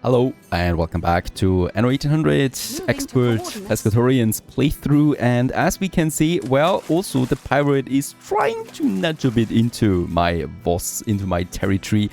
Hello and welcome back to Anno 1800 Expert Pescatorians playthrough, and as we can see, well, also the pirate is trying to nudge a bit into my boss, into my territory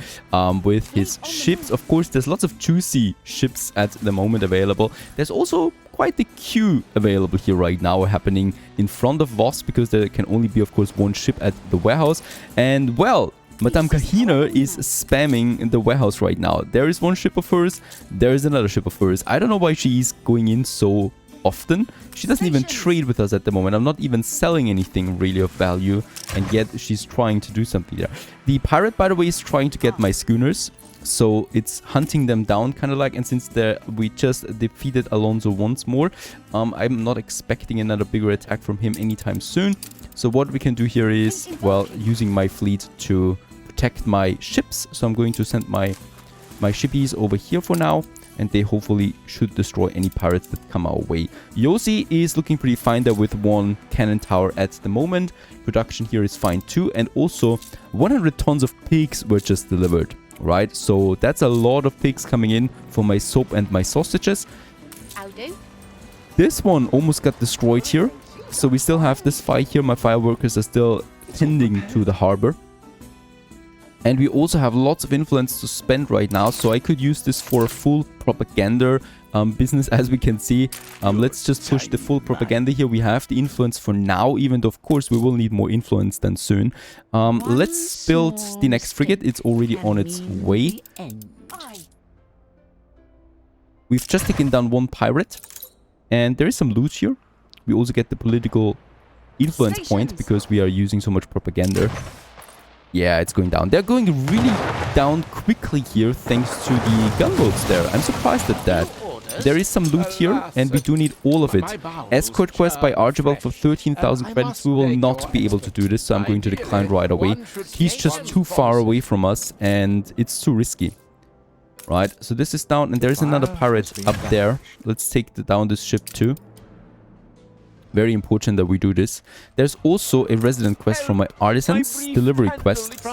with his ships. Of course, there's lots of juicy ships at the moment available. There's also quite the queue available here right now happening in front of Voss, because there can only be, of course, one ship at the warehouse. And, well, Madame Kahina is spamming in the warehouse right now. There is one ship of hers, there is another ship of hers. I don't know why she's going in so often. She doesn't even trade with us at the moment. I'm not even selling anything really of value, and yet she's trying to do something there. The pirate, by the way, is trying to get my schooners, so it's hunting them down, kind of like, and since we just defeated Alonso once more, I'm not expecting another bigger attack from him anytime soon. So what we can do here is, well, using my fleet to protect my ships. So I'm going to send my shippies over here for now, and they hopefully should destroy any pirates that come our way. Yossi is looking pretty fine there with one cannon tower at the moment. Production here is fine too, and also 100 tons of pigs were just delivered, right? So that's a lot of pigs coming in for my soap and my sausages. I'll do. This one almost got destroyed here. So we still have this fight here. My fireworkers are still tending to the harbor. And we also have lots of influence to spend right now. So I could use this for a full propaganda business, as we can see. Let's just push the full propaganda here. We have the influence for now, even though, of course, we will need more influence then soon. Let's build the next frigate. It's already on its way. We've just taken down one pirate. And there is some loot here. We also get the political influence point because we are using so much propaganda. Yeah, it's going down. They're going really down quickly here thanks to the gunboats there. I'm surprised at that. There is some loot here and we do need all of it. Escort quest by Archibald for 13,000 credits. We will not be able to do this, so I'm going to decline right away. He's just too far away from us and it's too risky. Right, so this is down and there is another pirate up there. Let's take down this ship too. Very important that we do this. There's also a resident quest from my artisans. Delivery quest.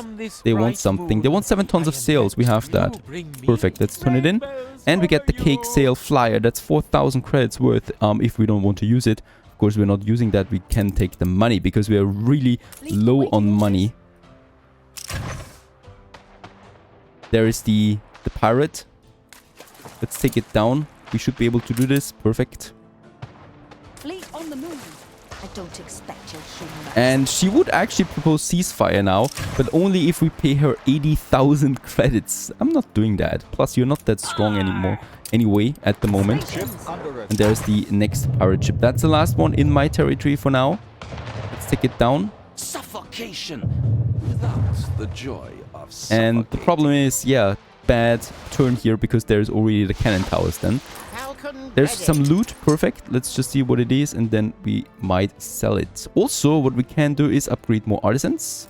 They want something. They want 7 tons of sails. We have that. Perfect. Let's turn it in. And we get the cake sail flyer. That's 4,000 credits worth if we don't want to use it. Of course, we're not using that. We can take the money because we are really low on money. There is the pirate. Let's take it down. We should be able to do this. Perfect. Fleet on the move. I don't expect your human. And she would actually propose ceasefire now, but only if we pay her 80,000 credits. I'm not doing that. Plus, you're not that strong anymore anyway at the moment. And there's the next pirate ship. That's the last one in my territory for now. Let's take it down. Suffocation without the joy of suffocation. And the problem is, yeah, bad turn here because there's already the cannon towers then. There's some loot. Perfect. Let's just see what it is and then we might sell it. Also, what we can do is upgrade more artisans.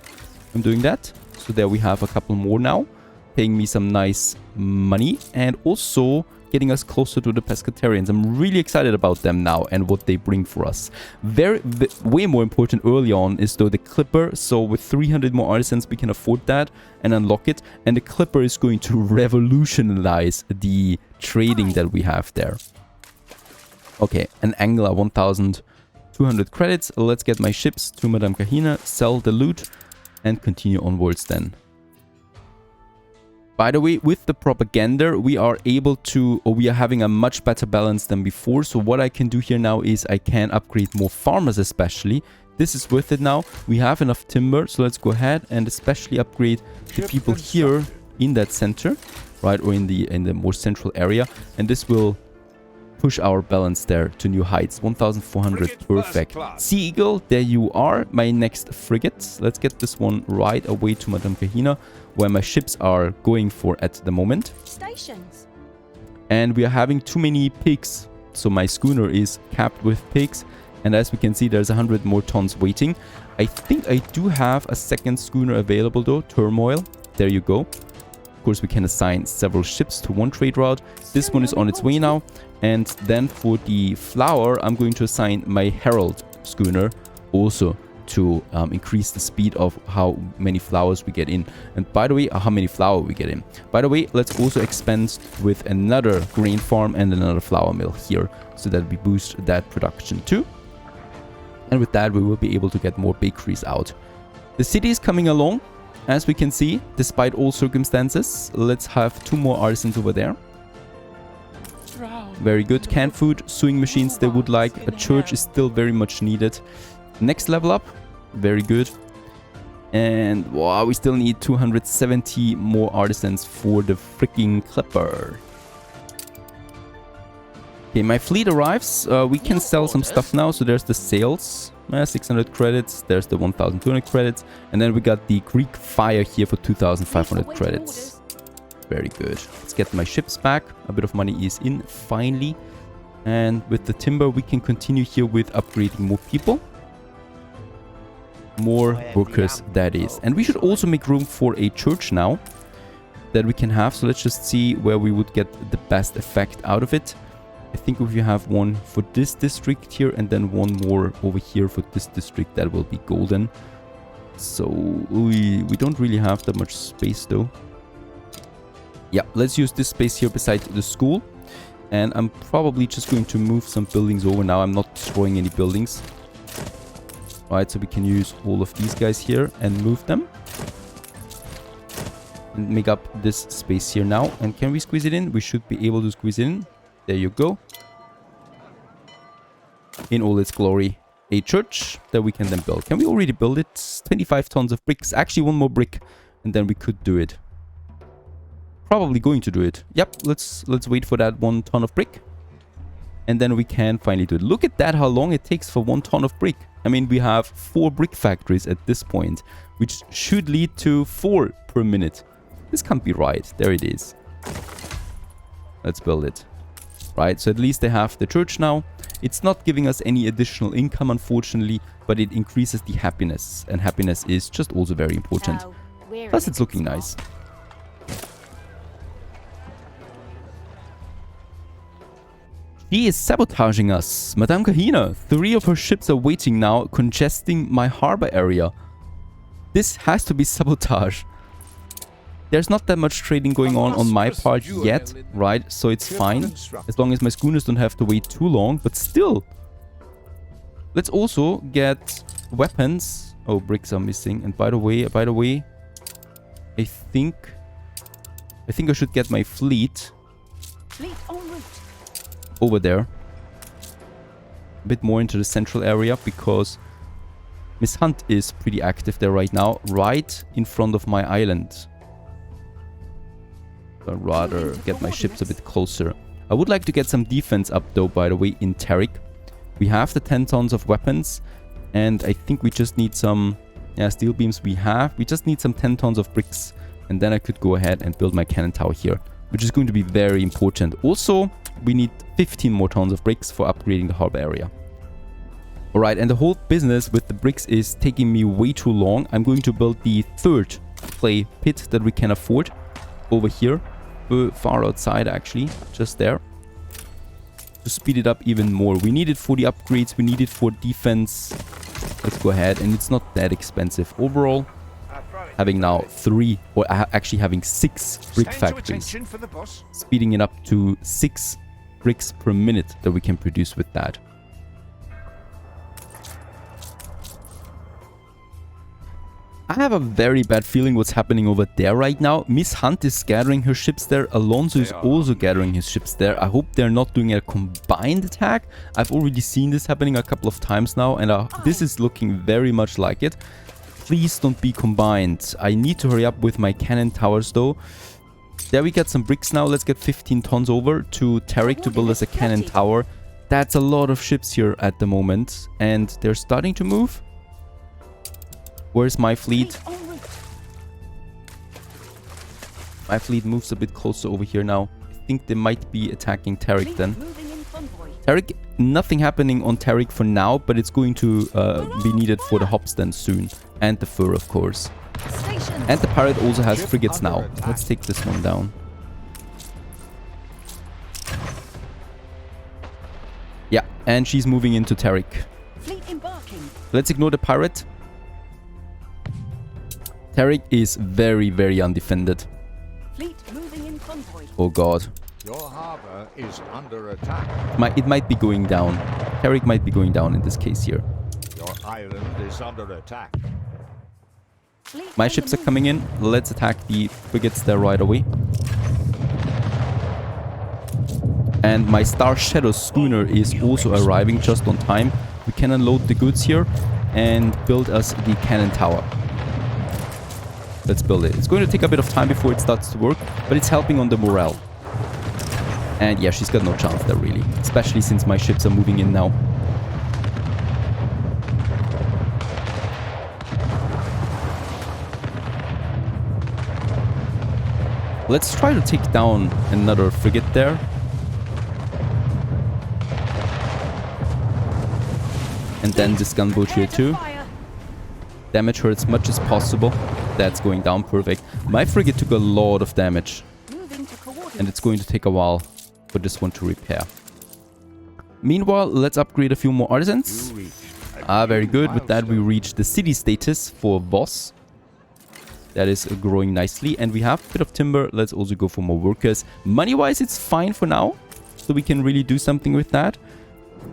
I'm doing that. So there we have a couple more now, paying me some nice money and also getting us closer to the pescatarians. I'm really excited about them now and what they bring for us. Way more important early on is though the clipper. So with 300 more artisans, we can afford that and unlock it. And the clipper is going to revolutionize the trading that we have there. Okay, an angler, 1,200 credits. Let's get my ships to Madame Kahina, sell the loot, and continue onwards then. By the way, with the propaganda, we are able to, or we are having a much better balance than before. So what I can do here now is I can upgrade more farmers especially. This is worth it now. We have enough timber, so let's go ahead and especially upgrade the people here in that center, right, or in the more central area. And this will push our balance there to new heights. 1,400, perfect. Sea Eagle, there you are, my next frigate. Let's get this one right away to Madame Kahina, where my ships are going for at the moment. Stations. And we are having too many pigs, so my schooner is capped with pigs. And as we can see, there's 100 more tons waiting. I think I do have a second schooner available though, Turmoil. There you go. Of course, we can assign several ships to one trade route. This one is on its way now. And then for the flour, I'm going to assign my Herald schooner also to increase the speed of how many flowers we get in. And by the way, how many flour we get in. By the way, let's also expand with another grain farm and another flour mill here, so that we boost that production too. And with that, we will be able to get more bakeries out. The city is coming along, as we can see, despite all circumstances. Let's have 2 more artisans over there. Very good. Canned food, sewing machines they would like. A church is still very much needed. Next level up. Very good. And wow, we still need 270 more artisans for the freaking clipper. Okay, my fleet arrives. We can sell some stuff now. So there's the sales. 600 credits. There's the 1,200 credits. And then we got the Greek fire here for 2,500 credits. Very good. Let's get my ships back. A bit of money is in finally. And with the timber, we can continue here with upgrading more people. More workers, that is. And we should also make room for a church now that we can have. So let's just see where we would get the best effect out of it. I think if you have one for this district here and then one more over here for this district, that will be golden. So we don't really have that much space though. Yeah, let's use this space here beside the school. And I'm probably just going to move some buildings over now. I'm not destroying any buildings. Alright, so we can use all of these guys here and move them. And make up this space here now. And can we squeeze it in? We should be able to squeeze it in. There you go. In all its glory. A church that we can then build. Can we already build it? 25 tons of bricks. Actually, one more brick. And then we could do it. Probably going to do it. Yep, let's wait for that 1 ton of brick. And then we can finally do it. Look at that, how long it takes for 1 ton of brick. I mean, we have 4 brick factories at this point, which should lead to 4 per minute. This can't be right. There it is. Let's build it. Right, so at least they have the church now. It's not giving us any additional income, unfortunately, but it increases the happiness. And happiness is just also very important. Plus, it's looking nice. She is sabotaging us. Madame Kahina, 3 of her ships are waiting now, congesting my harbor area. This has to be sabotage. There's not that much trading going on my part yet, right? So it's fine, as long as my schooners don't have to wait too long. But still, let's also get weapons. Oh, bricks are missing. And by the way, I think I should get my fleet over there, a bit more into the central area, because Miss Hunt is pretty active there right now, right in front of my island. I'd rather get my ships a bit closer. I would like to get some defense up though, by the way, in Tarik. We have the 10 tons of weapons, and I think we just need some steel beams. We just need some 10 tons of bricks, and then I could go ahead and build my cannon tower here, which is going to be very important. Also, we need 15 more tons of bricks for upgrading the harbor area. Alright, and the whole business with the bricks is taking me way too long. I'm going to build the 3rd clay pit that we can afford over here. Far outside, actually. Just there. To speed it up even more. We need it for the upgrades. We need it for defense. Let's go ahead. And it's not that expensive. Overall, having now 3, or actually having 6 brick factories. Speeding it up to 6 bricks per minute that we can produce with that. I have a very bad feeling what's happening over there right now. Miss Hunt is gathering her ships there. Alonso is also gathering his ships there. I hope they're not doing a combined attack. I've already seen this happening a couple of times now, and this is looking very much like it. Please don't be combined. I need to hurry up with my cannon towers though. There we get some bricks now. Let's get 15 tons over to Tarik to build us a cannon tower. That's a lot of ships here at the moment, and they're starting to move. Where's my fleet? My fleet moves a bit closer over here now. I think they might be attacking Tarik then. Tarik, nothing happening on Tarik for now, but it's going to be needed for the hops then soon. And the fur, of course. And the pirate also has frigates now. Let's take this one down. Yeah, and she's moving into Tarik. Let's ignore the pirate. Tarek is very, very undefended. Fleet moving in convoy. Oh god. Your harbor is under attack. It might be going down. Tarek might be going down in this case here. Your island is under attack. Fleet My on the ships are move. coming in. Let's attack the frigates there right away. And my Star Shadow schooner is also arriving just on time. We can unload the goods here and build us the cannon tower. Let's build it. It's going to take a bit of time before it starts to work, but it's helping on the morale. And yeah, she's got no chance there really, especially since my ships are moving in now. Let's try to take down another frigate there. And then this gunboat here too. Damage her as much as possible. That's going down perfect. My frigate took a lot of damage. Moving to coordinates. And it's going to take a while for this one to repair. Meanwhile, let's upgrade a few more artisans. You reach Very good. With that, we reach the city status for Voss. That is growing nicely. And we have a bit of timber. Let's also go for more workers. Money-wise, it's fine for now. So we can really do something with that.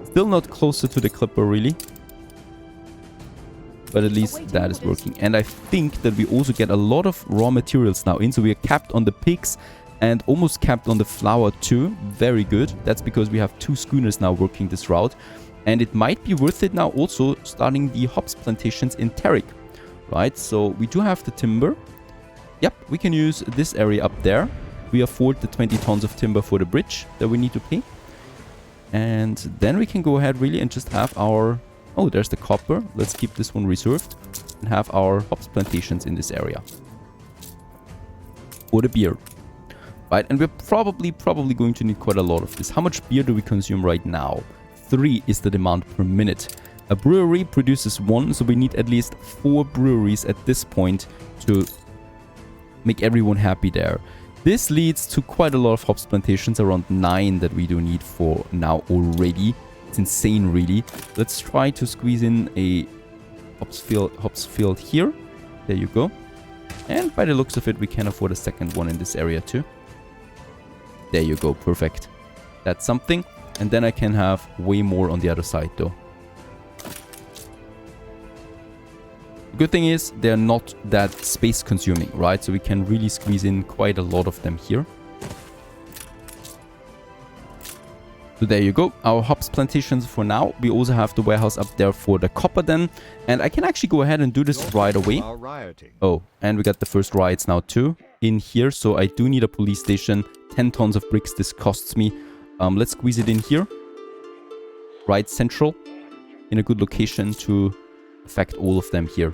Still not closer to the clipper, really. But at least that is working. And I think that we also get a lot of raw materials now in. So we are capped on the pigs and almost capped on the flour too. Very good. That's because we have 2 schooners now working this route. And it might be worth it now also starting the hops plantations in Tarek. Right, so we do have the timber. Yep, we can use this area up there. We afford the 20 tons of timber for the bridge that we need to pay. And then we can go ahead really and just have our... Oh, there's the copper. Let's keep this one reserved. And have our hops plantations in this area. For the beer. Right, and we're probably going to need quite a lot of this. How much beer do we consume right now? 3 is the demand per minute. A brewery produces 1, so we need at least 4 breweries at this point to make everyone happy there. This leads to quite a lot of hops plantations, around 9 that we do need for now already. It's insane, really. Let's try to squeeze in a hops field here. There you go. And by the looks of it, we can afford a second one in this area too. There you go, perfect. That's something. And then I can have way more on the other side though. The good thing is they're not that space consuming, right? So we can really squeeze in quite a lot of them here. So there you go, our hops plantations for now. We also have the warehouse up there for the copper then. And I can actually go ahead and do this right away. Oh, and we got the first riots now too in here. So I do need a police station. 10 tons of bricks this costs me. Let's squeeze it in here. Right central. In a good location to affect all of them here.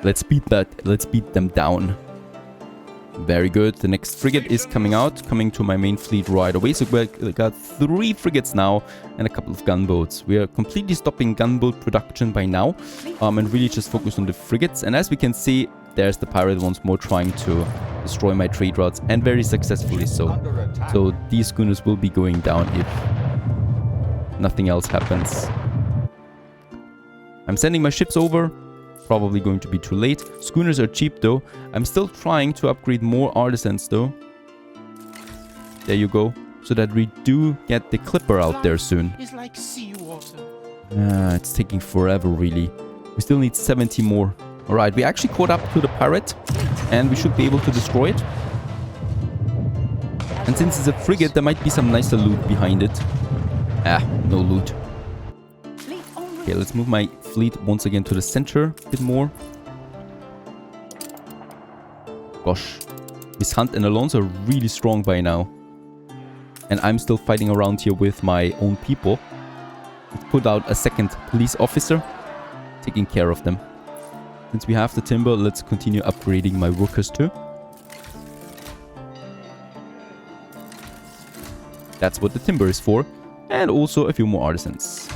Let's beat that. Let's beat them down. Very good. The next frigate is coming out, coming to my main fleet right away. So we got 3 frigates now and a couple of gunboats. We are completely stopping gunboat production by now and really just focus on the frigates. And as we can see, there's the pirate once more trying to destroy my trade routes, and very successfully so. So these schooners will be going down if nothing else happens. I'm sending my ships over. Probably going to be too late. Schooners are cheap though. I'm still trying to upgrade more artisans though. There you go. So that we do get the clipper out there soon. It's like seawater. It's taking forever really. We still need 70 more. Alright, we actually caught up to the pirate. And we should be able to destroy it. And since it's a frigate, there might be some nicer loot behind it. No loot. Okay, let's move my fleet once again to the center a bit more. Gosh, Miss Hunt and Alonso are really strong by now. And I'm still fighting around here with my own people. Let's put out a second police officer, taking care of them. Since we have the timber, let's continue upgrading my workers too. That's what the timber is for. And also a few more artisans.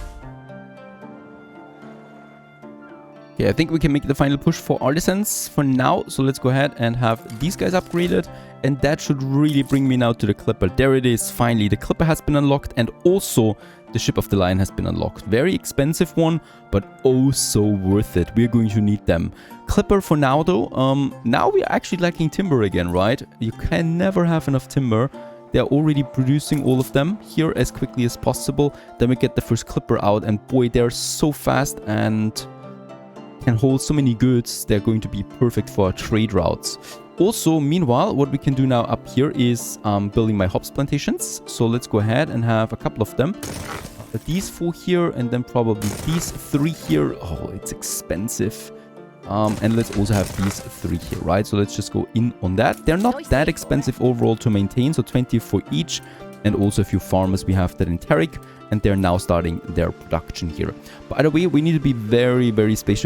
Okay, I think we can make the final push for artisans for now. So let's go ahead and have these guys upgraded. And that should really bring me now to the clipper. There it is, finally. The clipper has been unlocked, and also the ship of the line has been unlocked. Very expensive one, but oh so worth it. We're going to need them. Clipper for now though. Now we're actually lacking timber again, right? You can never have enough timber. They're already producing all of them here as quickly as possible. Then we get the first clipper out, and boy, they're so fast and can hold so many goods. They're going to be perfect for our trade routes. Also, meanwhile, what we can do now up here is building my hops plantations. So let's go ahead and have a couple of them. These 4 here, and then probably these 3 here. Oh, it's expensive. And let's also have these 3 here, right? So let's just go in on that. They're not that expensive overall to maintain, so 20 for each. And also a few farmers, we have that in Tarik, and they're now starting their production here. By the way, we need to be very, very space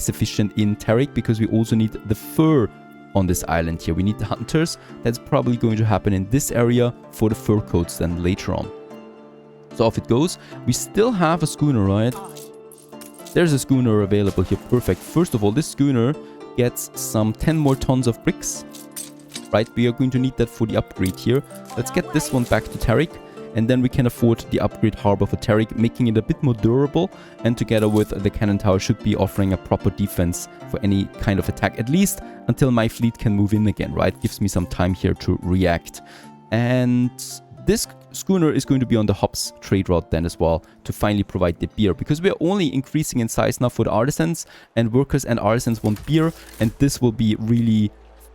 efficient in Tarik, because we also need the fur on this island here. We need the hunters. That's probably going to happen in this area for the fur coats then later on. So off it goes. We still have a schooner, right? There's a schooner available here. Perfect. First of all, this schooner gets some 10 more tons of bricks. Right, we are going to need that for the upgrade here. Let's get this one back to Tarik. And then we can afford the upgrade harbor for Tarik, making it a bit more durable. And together with the cannon tower should be offering a proper defense for any kind of attack. At least until my fleet can move in again, right? Gives me some time here to react. And this schooner is going to be on the hops trade route then as well, to finally provide the beer, because we are only increasing in size now for the artisans, and workers and artisans want beer, and this will be really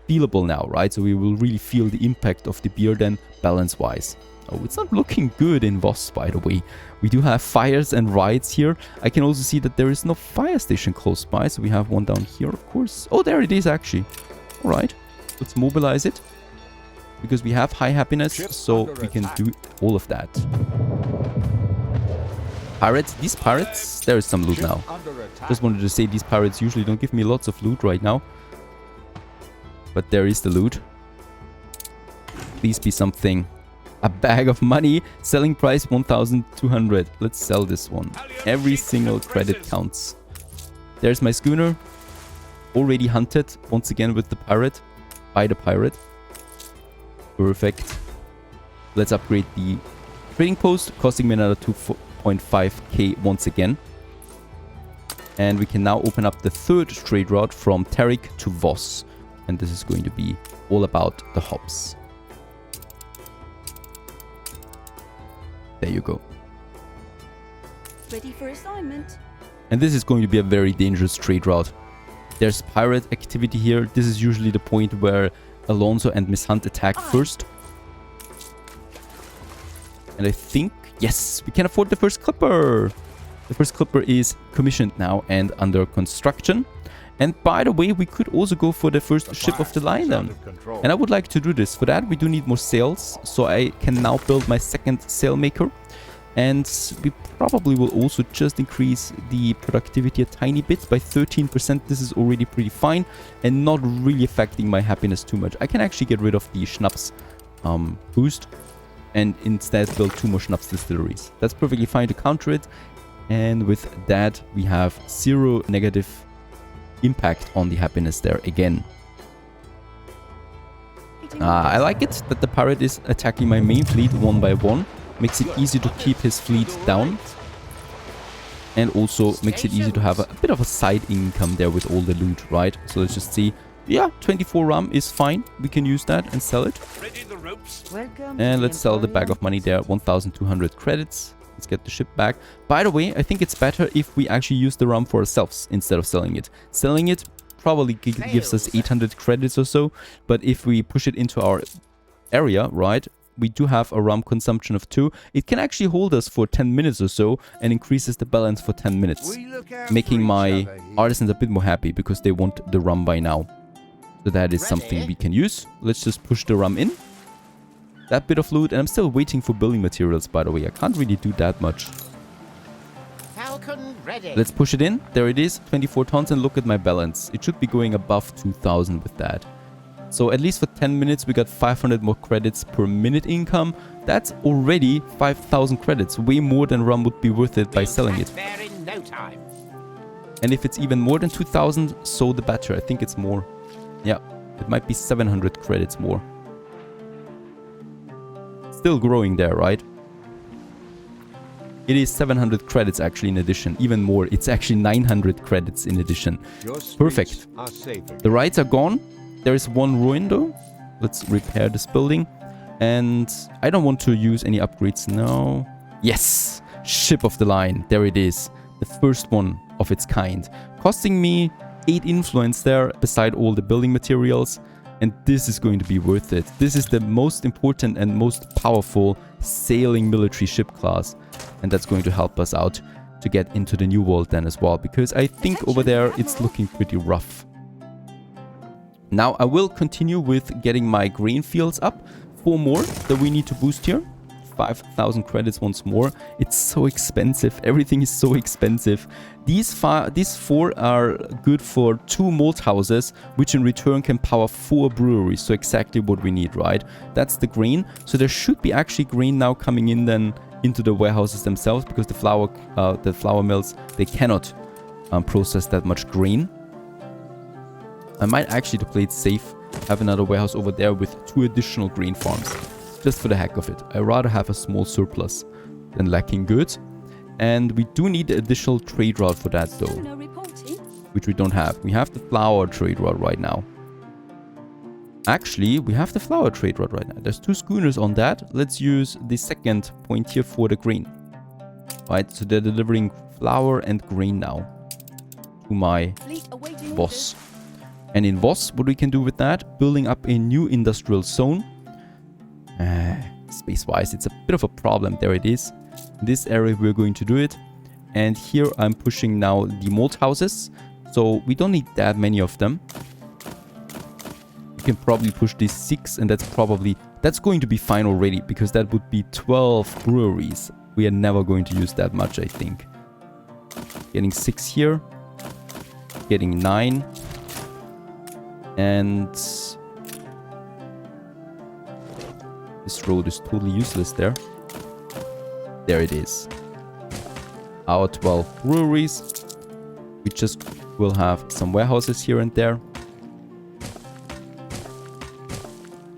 feelable now, right? So we will really feel the impact of the beer then balance wise. Oh, it's not looking good in Voss, by the way. We do have fires and riots here. I can also see that there is no fire station close by, so we have one down here, of course. Oh, there it is actually. All right, let's mobilize it, because we have high happiness, so we can do all of that. Pirates, these pirates, there is some loot now. Just wanted to say, these pirates usually don't give me lots of loot right now. But there is the loot. Please be something. A bag of money. Selling price 1,200. Let's sell this one. Every single credit counts. There's my schooner. Already hunted. Once again with the pirate. By the pirate. Perfect. Let's upgrade the trading post. Costing me another 2.5k once again. And we can now open up the third trade route from Tarik to Voss. And this is going to be all about the hops. There you go. Ready for assignment. And this is going to be a very dangerous trade route. There's pirate activity here. This is usually the point where Alonso and Miss Hunt attack first. And I think, yes, we can afford the first clipper. The first clipper is commissioned now and under construction. And by the way, we could also go for the first ship of the line then. And I would like to do this. For that, we do need more sails. So I can now build my second sail maker. And we probably will also just increase the productivity a tiny bit by 13%. This is already pretty fine and not really affecting my happiness too much. I can actually get rid of the Schnaps boost and instead build 2 more Schnaps distilleries. That's perfectly fine to counter it. And with that, we have 0 negative impact on the happiness there again. I like it that the pirate is attacking my main fleet one by one. Makes it easy to keep his fleet down. And also makes it easy to have a bit of a side income there with all the loot, right? So let's just see. Yeah, 24 rum is fine. We can use that and sell it. And let's sell the bag of money there. 1,200 credits. Let's get the ship back. By the way, I think it's better if we actually use the rum for ourselves instead of selling it. Selling it probably gives us 800 credits or so. But if we push it into our area, right, we do have a rum consumption of 2. It can actually hold us for 10 minutes or so and increases the balance for 10 minutes. Making my artisans a bit more happy because they want the rum by now. So that is something we can use. Let's just push the rum in. That bit of loot, and I'm still waiting for building materials, by the way. I can't really do that much. Let's push it in. There it is, 24 tons, and look at my balance. It should be going above 2,000 with that. So at least for 10 minutes, we got 500 more credits per minute income. That's already 5,000 credits, way more than rum would be worth it by selling it. And if it's even more than 2,000, so the better. I think it's more. Yeah, it might be 700 credits more. still growing there, right? It is 700 credits actually in addition, even more. It's actually 900 credits in addition. Your streets Perfect. are safer. The rides are gone. There is one ruin though. Let's repair this building. And I don't want to use any upgrades now. Yes! Ship of the line. There it is. The first one of its kind. Costing me 8 influence there beside all the building materials. And this is going to be worth it. This is the most important and most powerful sailing military ship class. And that's going to help us out to get into the new world then as well. Because I think over there it's looking pretty rough. Now I will continue with getting my grain fields up. 4 more that we need to boost here. 5,000 credits once more. It's so expensive. Everything is so expensive. These 4 are good for 2 malt houses, which in return can power 4 breweries. So exactly what we need, right? That's the grain. So there should be actually grain now coming in then into the warehouses themselves, because the flour mills, they cannot process that much grain. I might actually, to play it safe, have another warehouse over there with 2 additional grain farms. Just for the heck of it. I'd rather have a small surplus than lacking goods. And we do need an additional trade route for that though, which we don't have. We have the flour trade route right now. Actually, we have the flour trade route right now. There's 2 schooners on that. Let's use the second point here for the grain. Right, so they're delivering flour and grain now to my boss. And in Voss, what we can do with that, building up a new industrial zone. Space-wise, it's a bit of a problem. There it is. In this area, we're going to do it. And here I'm pushing now the malt houses. So we don't need that many of them. We can probably push these 6, and that's going to be fine already, because that would be 12 breweries. We are never going to use that much, I think. Getting 6 here. Getting 9. And this road is totally useless there. There it is. Our 12 breweries. We just will have some warehouses here and there.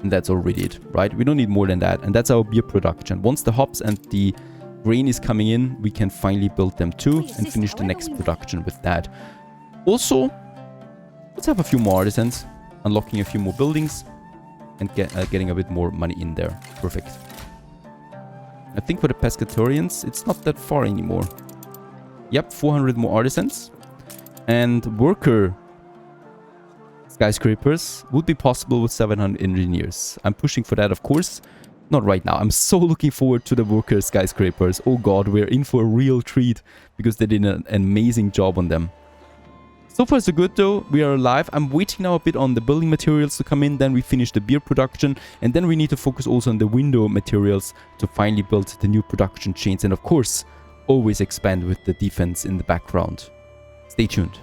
And that's already it, right? We don't need more than that. And that's our beer production. Once the hops and the grain is coming in, we can finally build them too and finish the next production with that. Also, let's have a few more artisans, unlocking a few more buildings, and getting a bit more money in there. Perfect. I think for the pescatorians, it's not that far anymore. Yep, 400 more artisans. And worker skyscrapers would be possible with 700 engineers. I'm pushing for that, of course. Not right now. I'm so looking forward to the worker skyscrapers. Oh god, we're in for a real treat, because they did an amazing job on them. So far so good though, we are alive. I'm waiting now a bit on the building materials to come in, then we finish the beer production, and then we need to focus also on the window materials to finally build the new production chains, and of course, always expand with the defense in the background. Stay tuned.